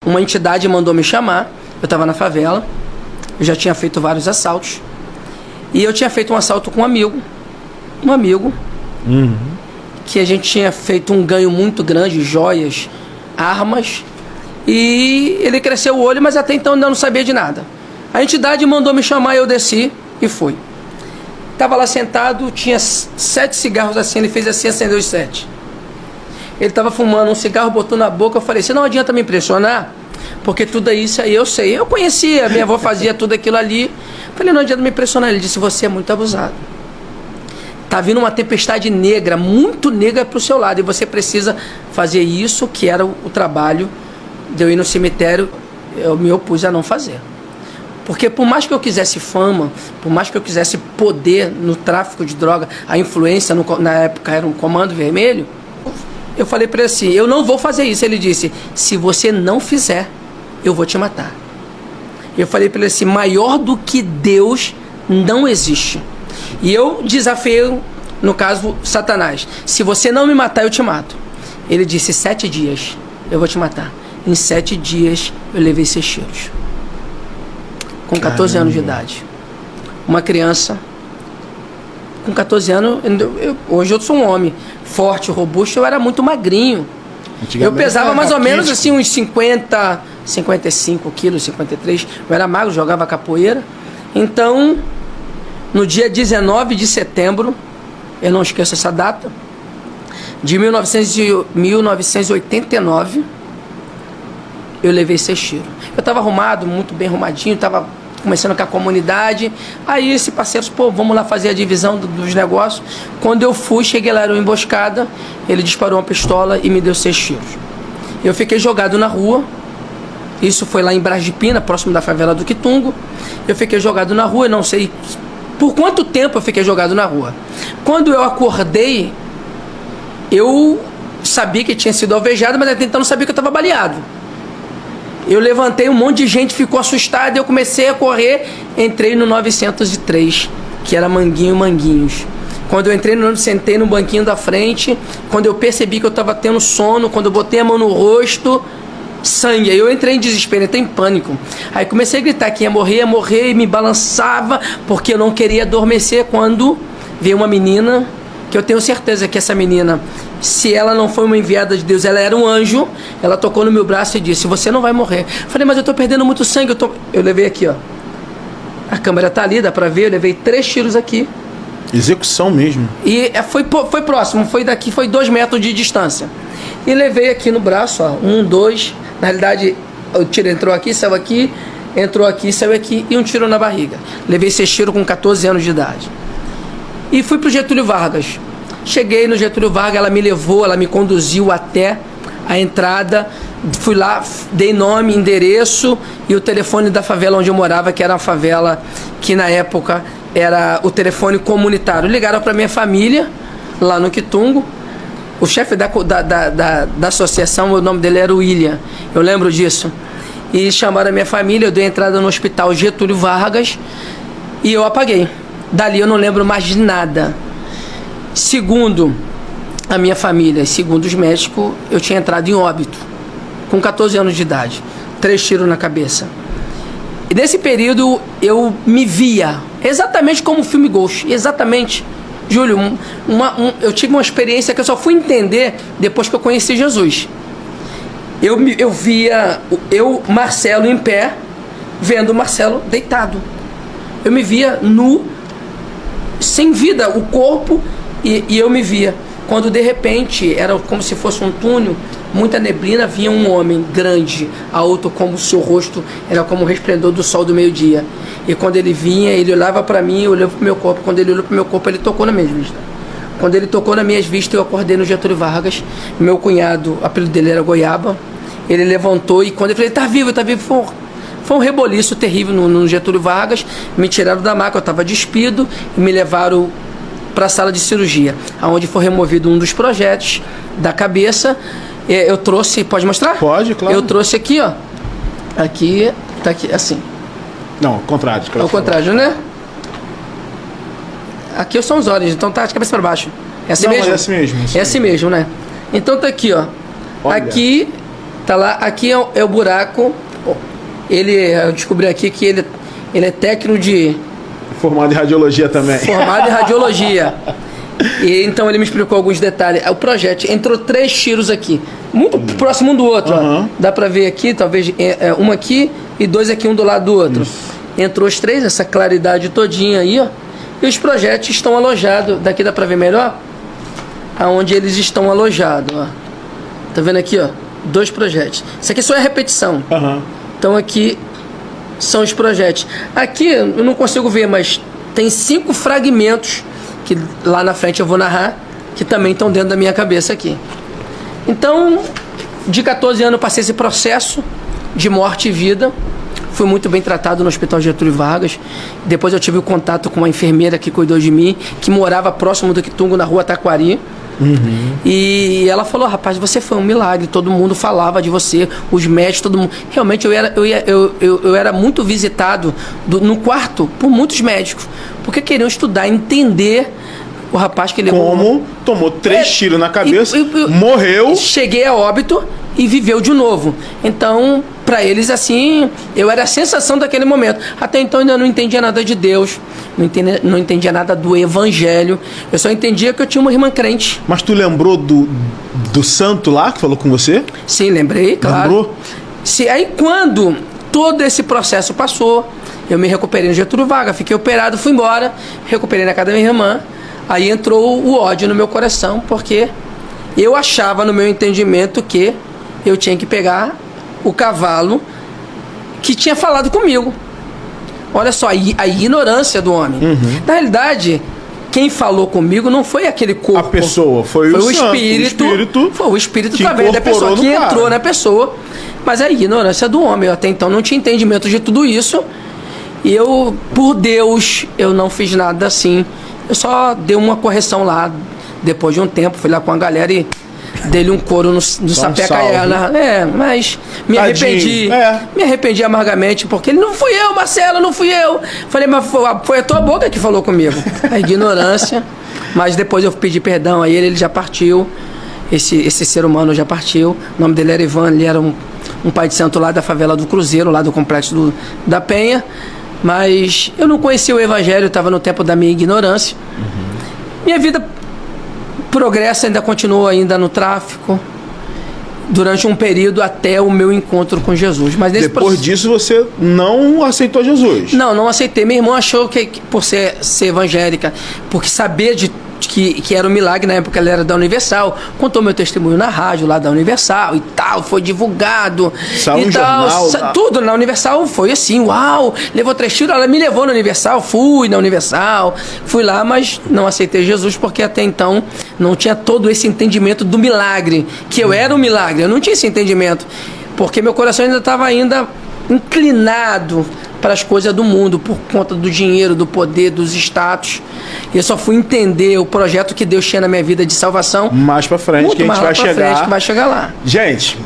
uma entidade mandou me chamar. Eu estava na favela, eu já tinha feito vários assaltos. E eu tinha feito um assalto com um amigo. Que a gente tinha feito um ganho muito grande, joias, armas. E ele cresceu o olho, mas até então ainda não sabia de nada. A entidade mandou me chamar, eu desci e fui. Estava lá sentado, tinha 7 cigarros assim, ele fez assim, acendeu os 7. Ele estava fumando um cigarro, botou na boca, eu falei, você não adianta me impressionar, porque tudo isso aí eu sei. Eu conhecia, minha avó fazia tudo aquilo ali. Falei, não adianta me impressionar. Ele disse, você é muito abusado. Tá vindo uma tempestade negra, muito negra para o seu lado, e você precisa fazer isso, que era o trabalho de eu ir no cemitério. Eu me opus a não fazer. Porque por mais que eu quisesse fama, por mais que eu quisesse poder no tráfico de droga, a influência, na época era um comando vermelho, eu falei para ele assim, eu não vou fazer isso. Ele disse, se você não fizer, eu vou te matar. Eu falei para ele assim, maior do que Deus não existe. E eu desafiei, no caso, Satanás. Se você não me matar, eu te mato. Ele disse, 7 dias, eu vou te matar. Em 7 dias, eu levei 6 tiros. Com 14 anos de idade. Uma criança, com 14 anos, hoje eu sou um homem forte, robusto, eu era muito magrinho. Eu pesava mais ou menos assim, uns 50, 55 quilos, 53. Eu era magro, jogava capoeira. Então, no dia 19 de setembro, eu não esqueço essa data, de 1989, eu levei 6 tiros. Eu estava arrumado, muito bem arrumadinho, estava começando com a comunidade. Aí esse parceiro, pô, vamos lá fazer a divisão dos negócios. Quando eu fui, cheguei lá, era uma emboscada, ele disparou uma pistola e me deu 6 tiros. Eu fiquei jogado na rua. Isso foi lá em Brasipina, próximo da favela do Quitungo. Eu fiquei jogado na rua, não sei por quanto tempo eu fiquei jogado na rua. Quando eu acordei, eu sabia que tinha sido alvejado, mas até então não sabia que eu estava baleado. Eu levantei, um monte de gente ficou assustada, eu comecei a correr, entrei no 903, que era Manguinhos. Quando eu entrei sentei no banquinho da frente, quando eu percebi que eu estava tendo sono, quando eu botei a mão no rosto, sangue. Aí eu entrei em desespero, entrei em pânico. Aí comecei a gritar que ia morrer, e me balançava, porque eu não queria adormecer, quando veio uma menina, que eu tenho certeza que essa menina, se ela não foi uma enviada de Deus, ela era um anjo. Ela tocou no meu braço e disse, você não vai morrer. Falei, mas eu tô perdendo muito sangue. Eu levei aqui, ó. A câmera tá ali, dá pra ver. Eu levei 3 tiros aqui. Execução mesmo. E foi próximo, foi 2 metros de distância. E levei aqui no braço, ó, 1, 2. Na realidade, o tiro entrou aqui, saiu aqui, entrou aqui, saiu aqui, e um tiro na barriga. Levei 6 tiros com 14 anos de idade. E fui pro Getúlio Vargas. Cheguei no Getúlio Vargas, ela me levou, ela me conduziu até a entrada. Fui lá, dei nome, endereço e o telefone da favela onde eu morava, que era uma favela que na época era o telefone comunitário. Ligaram para minha família, lá no Quitungo. O chefe da associação, o nome dele era William, eu lembro disso. E chamaram a minha família, eu dei entrada no hospital Getúlio Vargas e eu apaguei. Dali eu não lembro mais de nada. Segundo a minha família, segundo os médicos, eu tinha entrado em óbito, com 14 anos de idade, 3 tiros na cabeça. E nesse período eu me via, exatamente como o filme Ghost, exatamente. Júlio, eu tive uma experiência que eu só fui entender depois que eu conheci Jesus. Eu via Marcelo em pé, vendo o Marcelo deitado. Eu me via nu, sem vida, o corpo, e eu me via. Quando de repente, era como se fosse um túnel, muita neblina, vinha um homem grande, alto, como o seu rosto era como o resplendor do sol do meio-dia. E quando ele vinha, ele olhava para mim, eu olhava para o meu corpo. Quando ele olhou para o meu corpo, ele tocou nas minhas vistas. Quando ele tocou nas minhas vistas, eu acordei no Getúlio Vargas. Meu cunhado, o apelido dele era Goiaba. Ele levantou e quando eu falei, tá vivo, foi um reboliço terrível no Getúlio Vargas. Me tiraram da maca, eu estava despido, e me levaram para a sala de cirurgia, onde foi removido um dos projéteis da cabeça. Eu trouxe, pode mostrar? Pode, claro. Eu trouxe aqui, ó. Aqui, tá aqui, assim. Não, ao contrário. Ao contrário, né? Aqui são os olhos, então tá de cabeça para baixo. É assim mesmo? É assim mesmo. É assim mesmo, né? Então tá aqui, ó. Olha. Aqui Tá lá, aqui é o buraco. Eu descobri aqui que ele é técnico Formado em radiologia também. formado em radiologia. E então ele me explicou alguns detalhes. O projétil entrou 3 tiros aqui, muito próximo um do outro. Ó. Dá pra ver aqui, talvez um aqui e 2 aqui, um do lado do outro. Entrou os 3, essa claridade todinha aí, ó. E os projéteis estão alojados. Daqui dá pra ver melhor? Aonde eles estão alojados, ó. Tá vendo aqui, ó? 2 projéteis. Isso aqui só é repetição. Então aqui são os projéteis. Aqui eu não consigo ver, mas tem 5 fragmentos que lá na frente eu vou narrar, que também estão dentro da minha cabeça aqui. Então, de 14 anos eu passei esse processo de morte e vida. Fui muito bem tratado no Hospital Getúlio Vargas. Depois eu tive o contato com uma enfermeira que cuidou de mim, que morava próximo do Quitungo, na rua Taquari. E ela falou: rapaz, você foi um milagre, todo mundo falava de você, os médicos, todo mundo. Realmente eu era muito visitado no quarto por muitos médicos, porque queriam estudar, entender o rapaz que levou. Como tomou 3 tiros na cabeça, morreu. Cheguei a óbito e viveu de novo. Então, para eles, assim, eu era a sensação daquele momento. Até então, eu ainda não entendia nada de Deus, não entendia nada do Evangelho. Eu só entendia que eu tinha uma irmã crente. Mas tu lembrou do santo lá que falou com você? Sim, lembrei, claro. Lembrou? Aí, quando todo esse processo passou, eu me recuperei no Getúlio Vargas, fiquei operado, fui embora, recuperei na casa da minha irmã. Aí entrou o ódio no meu coração, porque eu achava, no meu entendimento, que eu tinha que pegar o cavalo que tinha falado comigo. Olha só, a ignorância do homem. Na realidade, quem falou comigo não foi aquele corpo. A pessoa, foi o espírito. Foi o espírito através da pessoa que entrou na pessoa. Mas a ignorância do homem. Eu até então não tinha entendimento de tudo isso. E eu, por Deus, eu não fiz nada assim. Eu só dei uma correção lá. Depois de um tempo, fui lá com a galera e dei-lhe um couro no sapeca. Mas me arrependi. Me arrependi amargamente, porque ele não fui eu, Marcelo, não fui eu. Falei, mas foi a tua boca que falou comigo. A ignorância. Mas depois eu pedi perdão a ele já partiu. Esse ser humano já partiu. O nome dele era Ivan, ele era um pai de santo lá da favela do Cruzeiro, lá do Complexo da Penha. Mas eu não conhecia o Evangelho, estava no tempo da minha ignorância. Minha vida progressa, ainda continuou ainda no tráfico durante um período até o meu encontro com Jesus. Mas depois disso você não aceitou Jesus? Não aceitei. Meu irmão achou que por ser evangélica, porque saber que era um milagre, na época ela era da Universal, contou meu testemunho na rádio lá da Universal e tal, foi divulgado. Saiu um jornal. Tudo na Universal foi assim, uau, levou 3 tiros, ela me levou na Universal, fui na Universal, fui lá, mas não aceitei Jesus porque até então não tinha todo esse entendimento do milagre, que eu era um milagre, eu não tinha esse entendimento, porque meu coração ainda estava inclinado para as coisas do mundo, por conta do dinheiro, do poder, dos status. E eu só fui entender o projeto que Deus tinha na minha vida de salvação mais para frente, que a gente vai chegar. Que vai chegar lá. Gente,